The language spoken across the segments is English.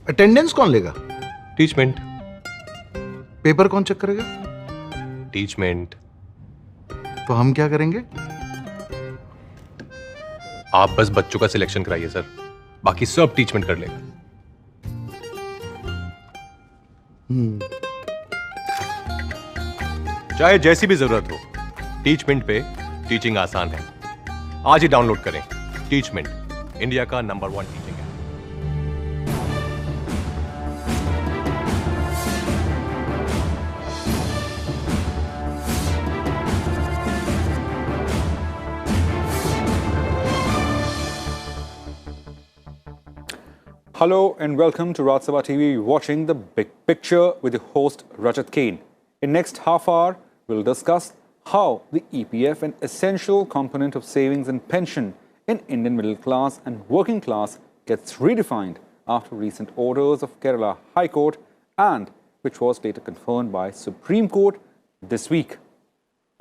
Attendance कौन लेगा? Teachmint. Paper कौन चेक करेगा? टीचमेंट। तो हम क्या करेंगे? आप बस बच्चों का सिलेक्शन कराइए सर, बाकी सब टीचमेंट कर लेगा। चाहे जैसी भी जरूरत हो, टीचमेंट पे टीचिंग आसान है। आज ही डाउनलोड करें टीचमेंट, इंडिया का number 1 teaching app. Hello and welcome to Raj Sabha TV, watching the big picture with your host Rajat Kane. In next half hour, we'll discuss how the EPF, an essential component of savings and pension in Indian middle class and working class, gets redefined after recent orders of Kerala High Court and which was later confirmed by Supreme Court this week.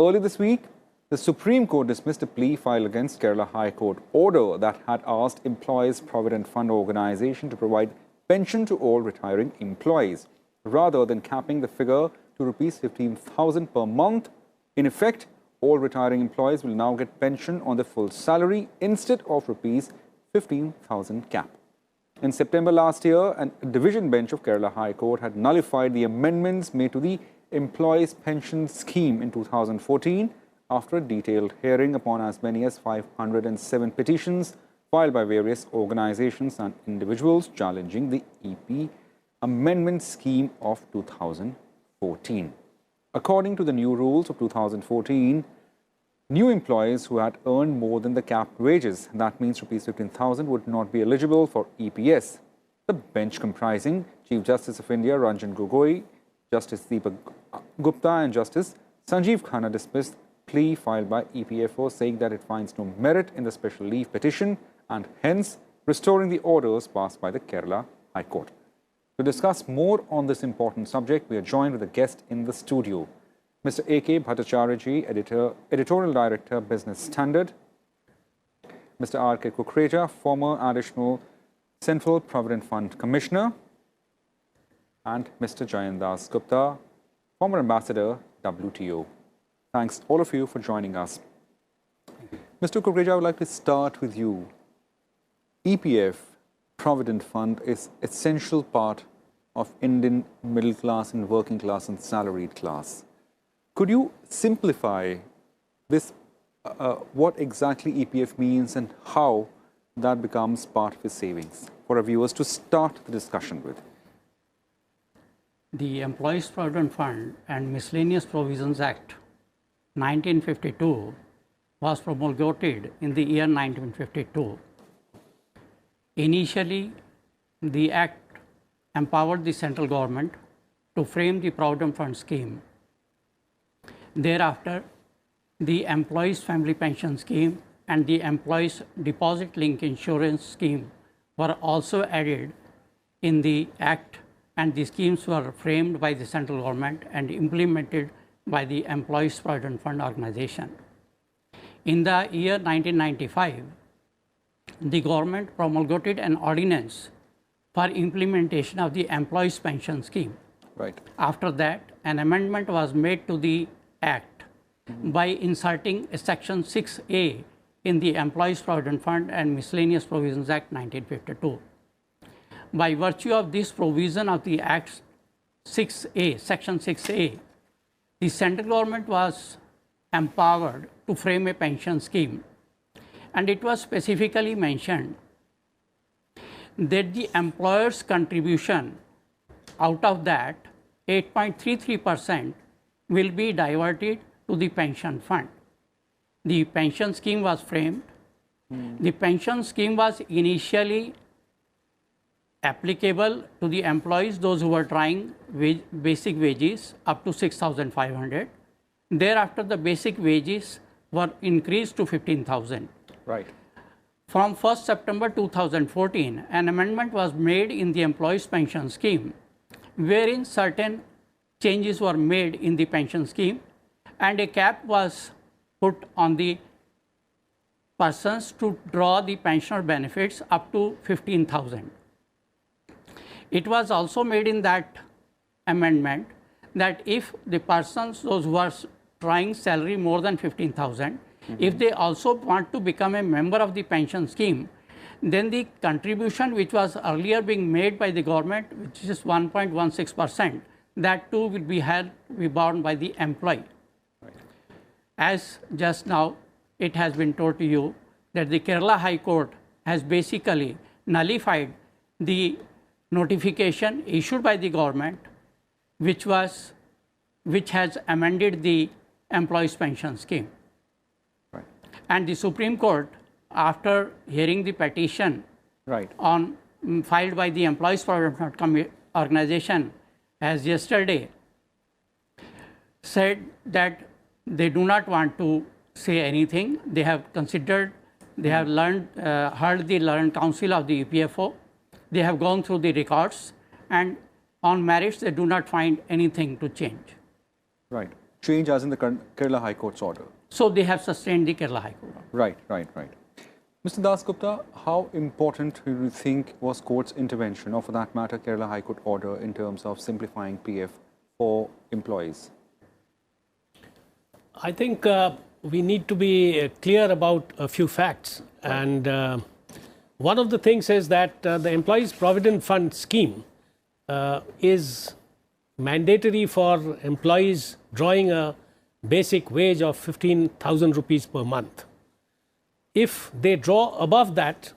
Early this week, the Supreme Court dismissed a plea filed against Kerala High Court order that had asked Employees Provident Fund Organisation to provide pension to all retiring employees, rather than capping the figure to Rs 15,000 per month. In effect, all retiring employees will now get pension on the full salary instead of Rs 15,000 cap. In September last year, a division bench of Kerala High Court had nullified the amendments made to the Employees Pension Scheme in 2014 after a detailed hearing upon as many as 507 petitions filed by various organizations and individuals challenging the EP Amendment Scheme of 2014. According to the new rules of 2014, new employees who had earned more than the capped wages, that means Rs 15,000, would not be eligible for EPS. The bench, comprising Chief Justice of India Ranjan Gogoi, Justice Deepak Gupta and Justice Sanjeev Khanna, dismissed plea filed by EPFO, saying that it finds no merit in the special leave petition and hence restoring the orders passed by the Kerala High Court. To discuss more on this important subject, we are joined with a guest in the studio, Mr. A.K. Bhattacharya, Editorial Director, Business Standard, Mr. R.K. Kukreja, former Additional Central Provident Fund Commissioner, and Mr. Jayandas Gupta, former Ambassador, WTO. Thanks all of you for joining us. Mr. Kukreja, I would like to start with you. EPF, Provident Fund, is essential part of Indian middle class and working class and salaried class. Could you simplify this, what exactly EPF means and how that becomes part of his savings for our viewers to start the discussion with? The Employees Provident Fund and Miscellaneous Provisions Act 1952 was promulgated in the year 1952. Initially, the Act empowered the central government to frame the Provident Fund scheme. Thereafter, the Employees Family Pension Scheme and the Employees Deposit Link Insurance Scheme were also added in the Act, and the schemes were framed by the central government and implemented by the Employees Provident Fund organization. In the year 1995, the government promulgated an ordinance for implementation of the Employees Pension Scheme. Right. After that, an amendment was made to the Act by inserting a Section 6A in the Employees Provident Fund and Miscellaneous Provisions Act 1952. By virtue of this provision of the Act 6A, Section 6A, the central government was empowered to frame a pension scheme, and it was specifically mentioned that the employer's contribution out of that 8.33% will be diverted to the pension fund. The pension scheme was framed. The pension scheme was initially applicable to the employees, those who were drawing basic wages up to 6,500. Thereafter, the basic wages were increased to 15,000. Right. From 1st September 2014, an amendment was made in the Employees Pension Scheme, wherein certain changes were made in the pension scheme, and a cap was put on the persons to draw the pensioner benefits up to 15,000. it was also made in that amendment that if the persons, those who are drawing salary more than 15,000, if they also want to become a member of the pension scheme, then the contribution which was earlier being made by the government, which is 1.16%, that too will be borne by the employee. As just now it has been told to you that the Kerala High Court has basically nullified the notification issued by the government which has amended the employees pension scheme. Right. And the Supreme Court, after hearing the petition on filed by the Employees Provident Fund organization as yesterday, said that they do not want to say anything. They have considered, they have heard the learned counsel of the EPFO. They have gone through the records, and on merits they do not find anything to change. Right. Change as in the Kerala High Court's order. So they have sustained the Kerala High Court. Right. Mr. Das Gupta, how important do you think was court's intervention, or for that matter Kerala High Court order, in terms of simplifying PF for employees? I think we need to be clear about a few facts. And one of the things is that the Employees Provident Fund scheme is mandatory for employees drawing a basic wage of 15,000 rupees per month. If they draw above that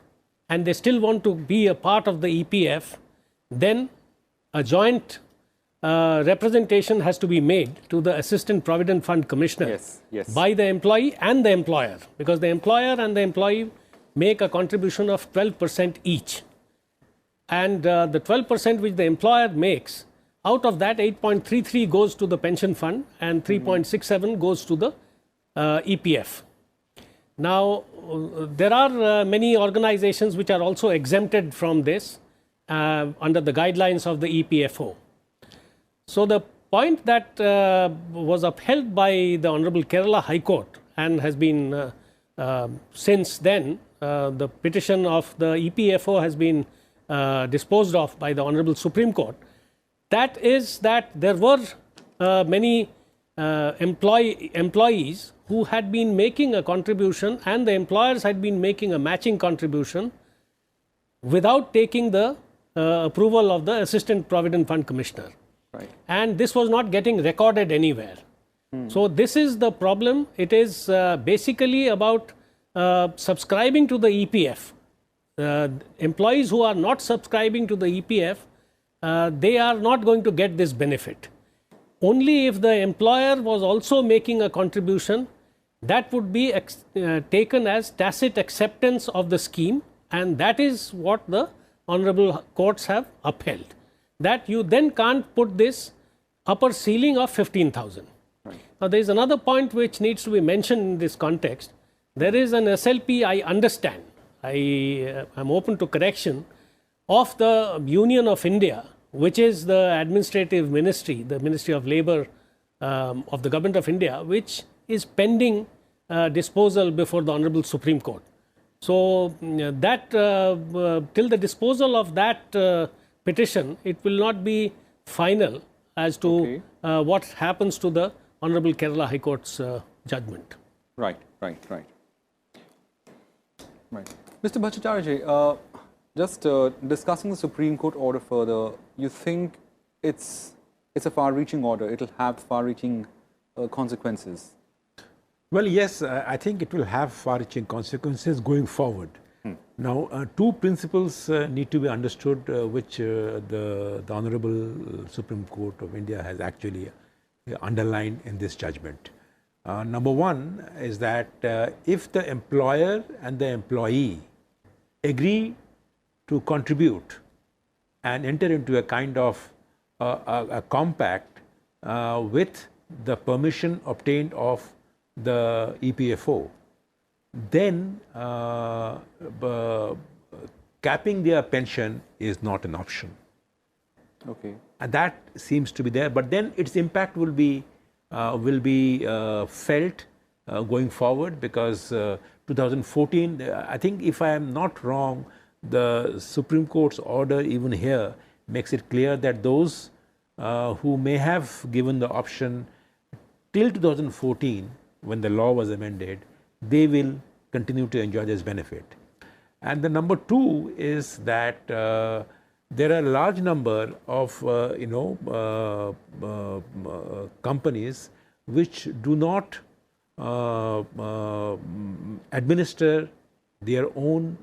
and they still want to be a part of the EPF, then a joint representation has to be made to the Assistant Provident Fund Commissioner by the employee and the employer, because the employer and the employee make a contribution of 12% each. And the 12% which the employer makes, out of that 8.33 goes to the pension fund and 3.67 goes to the EPF. Now, there are many organizations which are also exempted from this under the guidelines of the EPFO. So the point that was upheld by the Honorable Kerala High Court and has been since then, the petition of the EPFO has been disposed of by the Honorable Supreme Court. That is that there were many employees who had been making a contribution, and the employers had been making a matching contribution without taking the approval of the Assistant Provident Fund Commissioner. Right. And this was not getting recorded anywhere. So this is the problem. It is basically about subscribing to the EPF. Employees who are not subscribing to the EPF, they are not going to get this benefit. Only if the employer was also making a contribution, that would be taken as tacit acceptance of the scheme, and that is what the honorable courts have upheld. That you then can't put this upper ceiling of 15,000. Right. Now there is another point which needs to be mentioned in this context. There is an SLP, I understand, I am open to correction, of the Union of India, which is the administrative ministry, the Ministry of Labour of the Government of India, which is pending disposal before the Honorable Supreme Court. So that till the disposal of that petition, it will not be final as to what happens to the Honorable Kerala High Court's judgment. Right. Mr. Bhattacharya, just discussing the Supreme Court order further, you think it's a far-reaching order, it will have far-reaching consequences? Well, yes, I think it will have far-reaching consequences going forward. Now, two principles need to be understood, which the Honorable Supreme Court of India has actually underlined in this judgment. Number one is that if the employer and the employee agree to contribute and enter into a kind of a compact with the permission obtained of the EPFO, then capping their pension is not an option. Okay. And that seems to be there, but then its impact will be felt going forward, because 2014, I think if I am not wrong, the Supreme Court's order even here makes it clear that those who may have given the option till 2014, when the law was amended, they will continue to enjoy this benefit. And the number two is that there are a large number of companies which do not administer their own,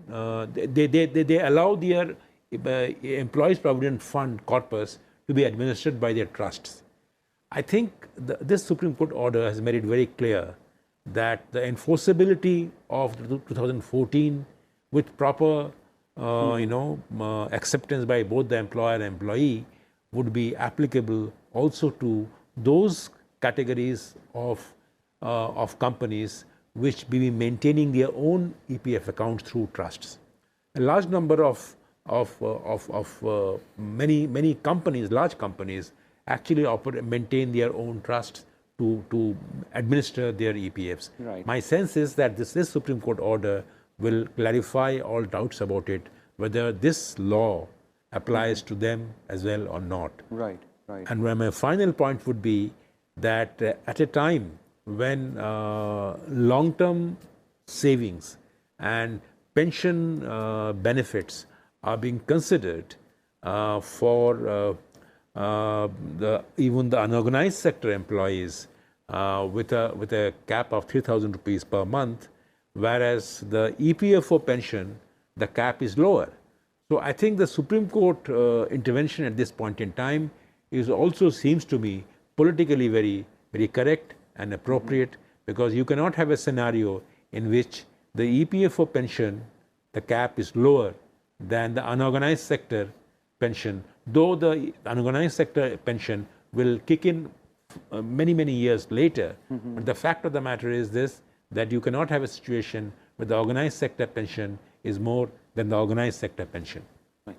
they allow their employees provident fund corpus to be administered by their trusts. I think this Supreme Court order has made it very clear that the enforceability of 2014 with proper acceptance by both the employer and employee would be applicable also to those categories of companies which be maintaining their own EPF accounts through trusts. A large number of many companies, large companies, actually maintain their own trusts to administer their EPFs. Right. My sense is that this Supreme Court order will clarify all doubts about it, whether this law applies to them as well or not. Right, right. And my final point would be that at a time when long-term savings and pension benefits are being considered for even the unorganized sector employees with a cap of 3,000 rupees per month, whereas the EPFO pension, the cap is lower. So I think the Supreme Court intervention at this point in time is also seems to me politically very, very correct and appropriate, because you cannot have a scenario in which the EPFO pension, the cap is lower than the unorganized sector pension, though the unorganized sector pension will kick in many years later. But the fact of the matter is this, that you cannot have a situation where the organized sector pension is more than the organized sector pension. Right.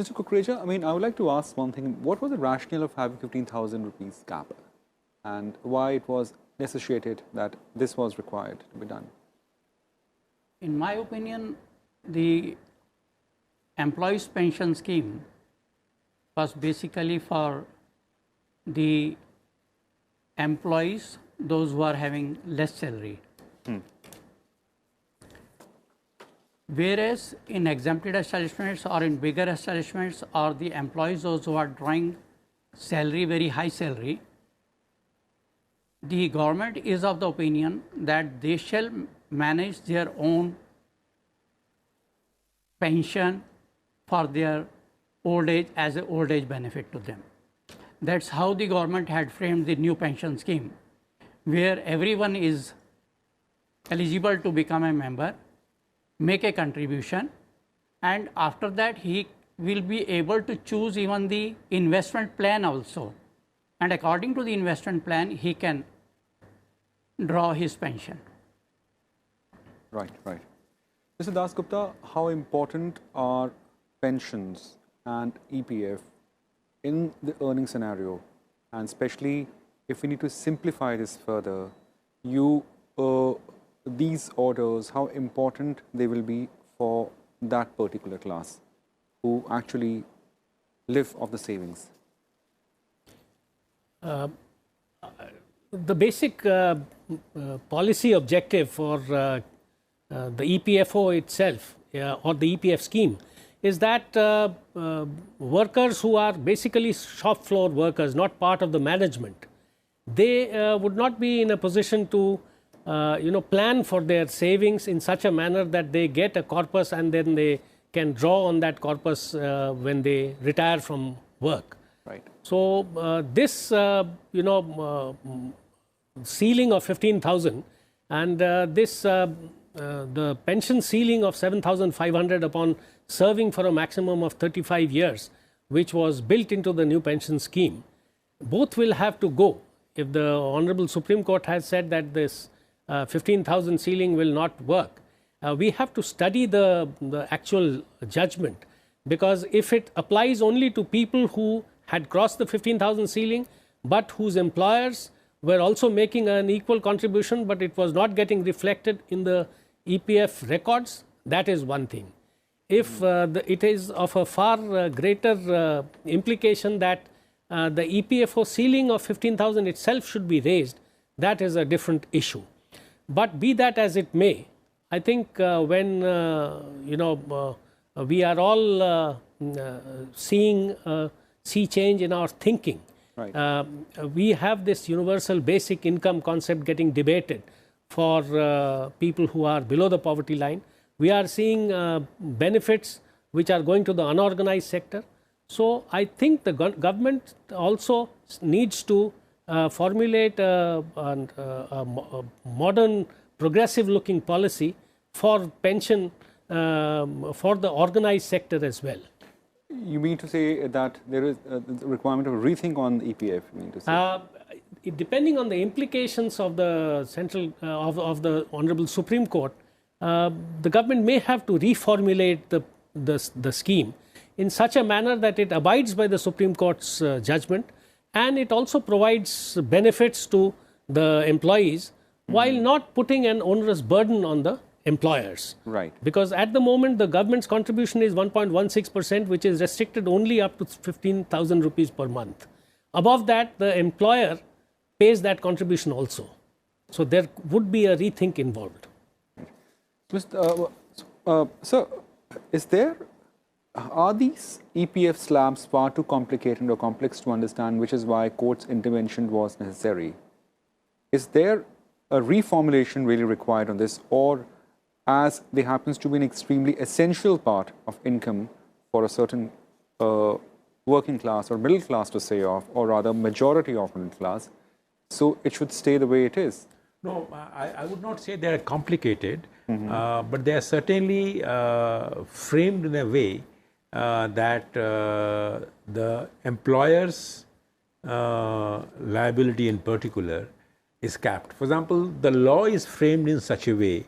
Mr. Kukreja, I mean, I would like to ask one thing. What was the rationale of having 15,000 rupees cap, and why it was necessitated that this was required to be done? In my opinion, the employees' pension scheme was basically for the employees, those who are having less salary. Whereas in exempted establishments or in bigger establishments, or the employees, those who are drawing salary, very high salary, the government is of the opinion that they shall manage their own pension for their old age as an old age benefit to them. That's how the government had framed the new pension scheme, where everyone is eligible to become a member, make a contribution, and after that he will be able to choose even the investment plan also. And according to the investment plan, he can draw his pension. Right, right. Mr. Das Gupta, how important are pensions and EPF in the earning scenario, and especially if we need to simplify this further, these orders, how important they will be for that particular class who actually live off the savings? The basic policy objective for the EPFO itself or the EPF scheme is that workers who are basically shop floor workers, not part of the management, they would not be in a position to plan for their savings in such a manner that they get a corpus and then they can draw on that corpus when they retire from work. Right. So this ceiling of 15,000 and this the pension ceiling of 7,500 upon serving for a maximum of 35 years, which was built into the new pension scheme, both will have to go. If the Honorable Supreme Court has said that this 15,000 ceiling will not work, we have to study the actual judgment, because if it applies only to people who had crossed the 15,000 ceiling but whose employers were also making an equal contribution but it was not getting reflected in the EPF records, that is one thing. if it is of a far greater implication that the EPFO ceiling of 15,000 itself should be raised, that is a different issue. But be that as it may, I think when we are all seeing sea change in our thinking. Right. We have this universal basic income concept getting debated for people who are below the poverty line. We are seeing benefits which are going to the unorganized sector. So I think the government also needs to formulate a modern progressive looking policy for pension for the organized sector as well. You mean to say that there is a requirement of rethink on the EPF? You mean to say? Depending on the implications of the central of the Honorable Supreme Court, the government may have to reformulate the scheme in such a manner that it abides by the Supreme Court's judgment, and it also provides benefits to the employees while not putting an onerous burden on the employers. Right. Because at the moment the government's contribution is 1.16%, which is restricted only up to 15,000 rupees per month. Above that, the employer pays that contribution also. So there would be a rethink involved. Sir, are these EPF slabs far too complicated or complex to understand, which is why court's intervention was necessary? Is there a reformulation really required on this, or as there happens to be an extremely essential part of income for a certain working class or middle class to say of, or rather majority of middle class, so it should stay the way it is? No, I would not say they are complicated, but they are certainly framed in a way that the employer's liability in particular is capped. For example, the law is framed in such a way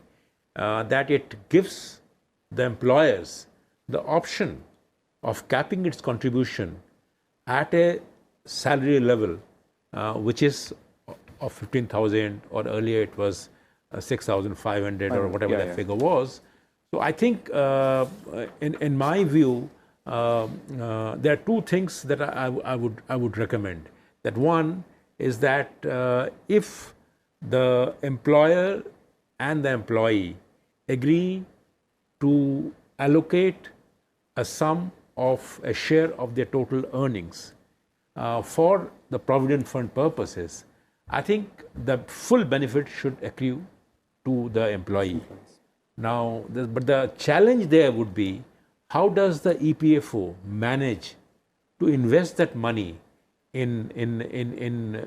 that it gives the employers the option of capping its contribution at a salary level which is of 15,000, or earlier it was 6,500 or whatever that figure was. So I think in my view there are two things that I would recommend. That one is that if the employer and the employee agree to allocate a sum of a share of their total earnings for the provident fund purposes, I think the full benefit should accrue to the employee. Now, but the challenge there would be, how does the EPFO manage to invest that money in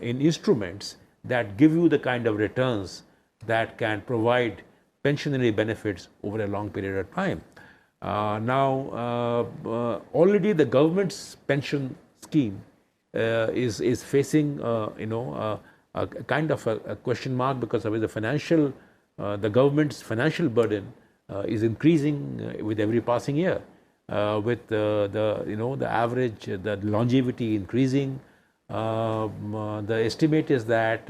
instruments that give you the kind of returns that can provide pensionary benefits over a long period of time? Already the government's pension scheme is facing a kind of a question mark, because of the government's financial burden is increasing with every passing year, with the average, the longevity increasing. The estimate is that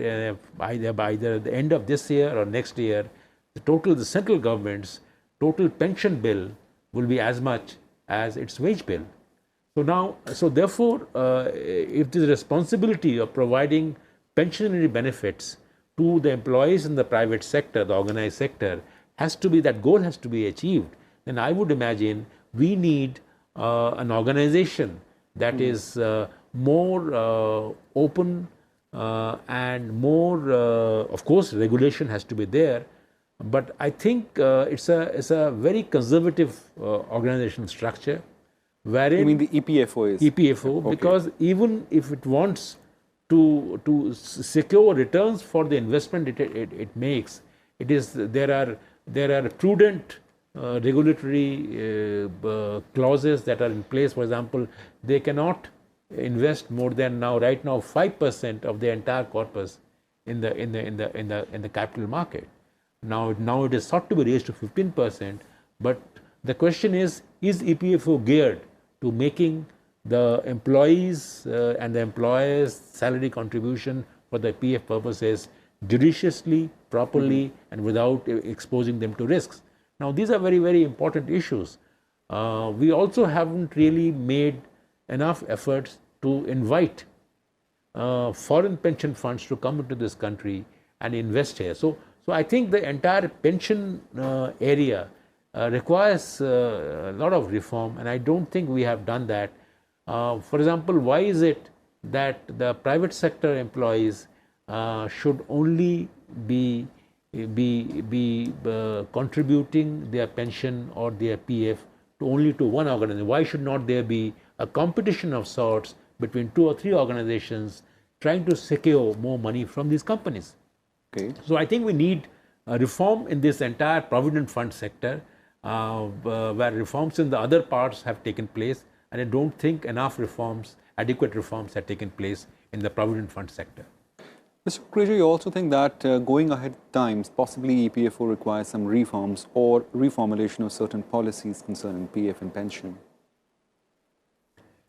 either the end of this year or next year, the central government's total pension bill will be as much as its wage bill. So therefore, if the responsibility of providing pensionary benefits to the employees in the private sector, the organized sector, that goal has to be achieved, then I would imagine we need an organization that is more open and more, of course, regulation has to be there, but I think it's a very conservative organizational structure, wherein... You mean the EPFO is? EPFO, okay. Because even if it wants to secure returns for the investment it makes, there are prudent regulatory clauses that are in place. For example, they cannot invest more than right now 5% of the entire corpus in the capital market. Now it is thought to be raised to 15%, but the question is EPFO geared to making the employees and the employers' salary contribution for the PF purposes judiciously, properly, and without exposing them to risks? Now, these are very, very important issues. We also haven't really made enough efforts to invite foreign pension funds to come into this country and invest here. So I think the entire pension area requires a lot of reform, and I don't think we have done that. For example, why is it that the private sector employees should only be contributing their pension or their PF only to one organization? Why should not there be a competition of sorts between 2 or 3 organizations trying to secure more money from these companies? Okay. So I think we need a reform in this entire provident fund sector, where reforms in the other parts have taken place, and I don't think enough reforms, adequate reforms, have taken place in the provident fund sector. Mr. Kukreja, you also think that going ahead times, possibly EPFO requires some reforms or reformulation of certain policies concerning PF and pension?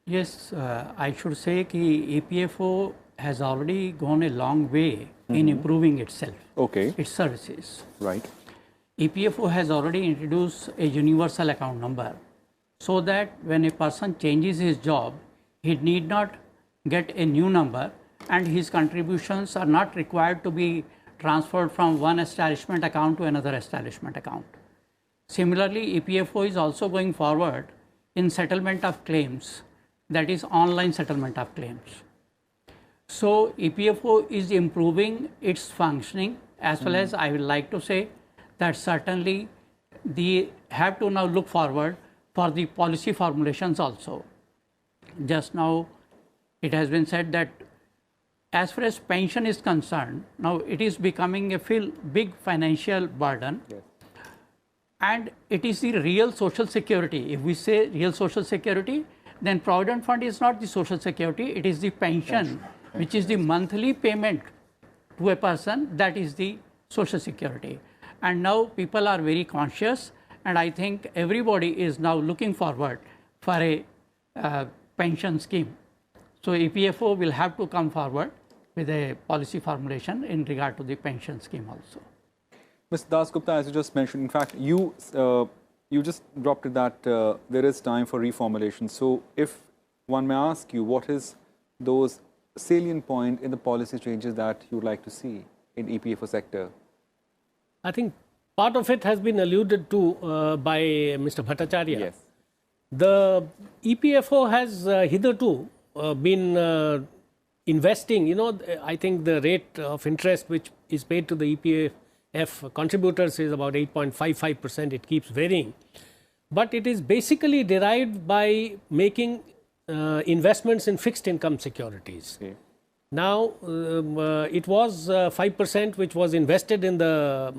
Yes, I should say that EPFO has already gone a long way in improving itself, Okay. its services. Right. EPFO has already introduced a universal account number, so that when a person changes his job, he need not get a new number, and his contributions are not required to be transferred from one establishment account to another establishment account. Similarly, EPFO is also going forward in settlement of claims, that is online settlement of claims. So EPFO is improving its functioning, as well as I would like to say that certainly they have to now look forward for the policy formulations also. Just now it has been said that as far as pension is concerned, now it is becoming a big financial burden. Yes. And it is the real social security. If we say real social security, then Provident Fund is not the social security, it is the pension, which is the monthly payment to a person, that is the social security. And now people are very conscious, and I think everybody is now looking forward for a pension scheme. So EPFO will have to come forward with a policy formulation in regard to the pension scheme also. Mr. Dasgupta, as you just mentioned, in fact, you just dropped it that there is time for reformulation. So if one may ask you, what is those salient point in the policy changes that you would like to see in EPFO sector? I think part of it has been alluded to by Mr. Bhattacharya. Yes. The EPFO has hitherto been investing, I think the rate of interest which is paid to the EPF contributors is about 8.55%. It keeps varying. But it is basically derived by making investments in fixed income securities. Okay. Now, it was 5% which was invested in the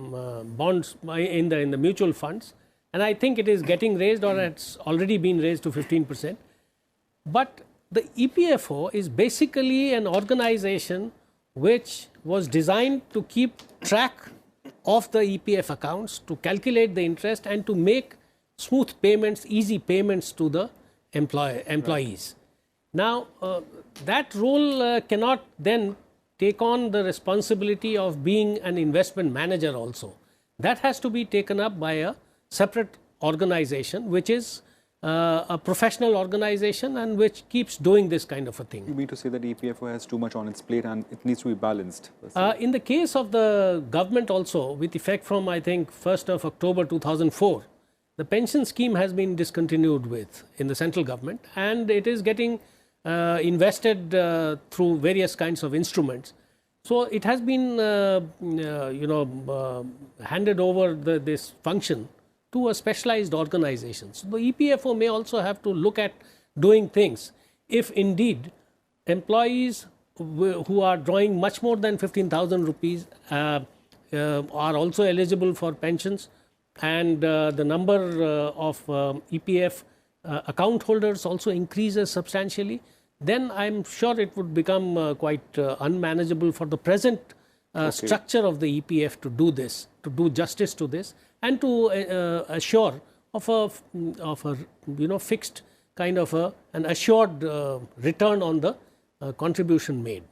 bonds, in the mutual funds, and I think it is getting raised, or it's already been raised to 15%. But the EPFO is basically an organization which was designed to keep track of the EPF accounts, to calculate the interest, and to make smooth payments, easy payments to the employees. Now, that role cannot then take on the responsibility of being an investment manager also. That has to be taken up by a separate organization, which is a professional organization and which keeps doing this kind of a thing. You mean to say that EPFO has too much on its plate and it needs to be balanced? In the case of the government also, with effect from I think 1st of October 2004, the pension scheme has been discontinued in the central government, and it is getting invested through various kinds of instruments. So it has been handed over this function to a specialized organization. So the EPFO may also have to look at doing things if indeed employees who are drawing much more than 15,000 rupees are also eligible for pensions, and the number of EPF account holders also increases substantially, then I'm sure it would become quite unmanageable for the present structure of the EPF to do this, to do justice to this, and to assure of a fixed kind of an assured return on the contribution made.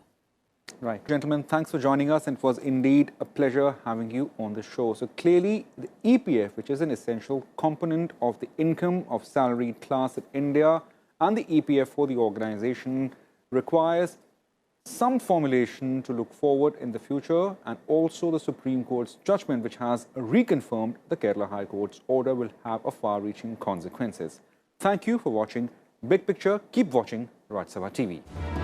Right. Gentlemen, thanks for joining us, and it was indeed a pleasure having you on the show. So clearly, the EPF, which is an essential component of the income of salaried class in India, and the EPFO, the organization, requires some formulation to look forward in the future, and also the Supreme Court's judgment, which has reconfirmed the Kerala High Court's order, will have a far-reaching consequences. Thank you for watching Big Picture. Keep watching Rajya Sabha TV.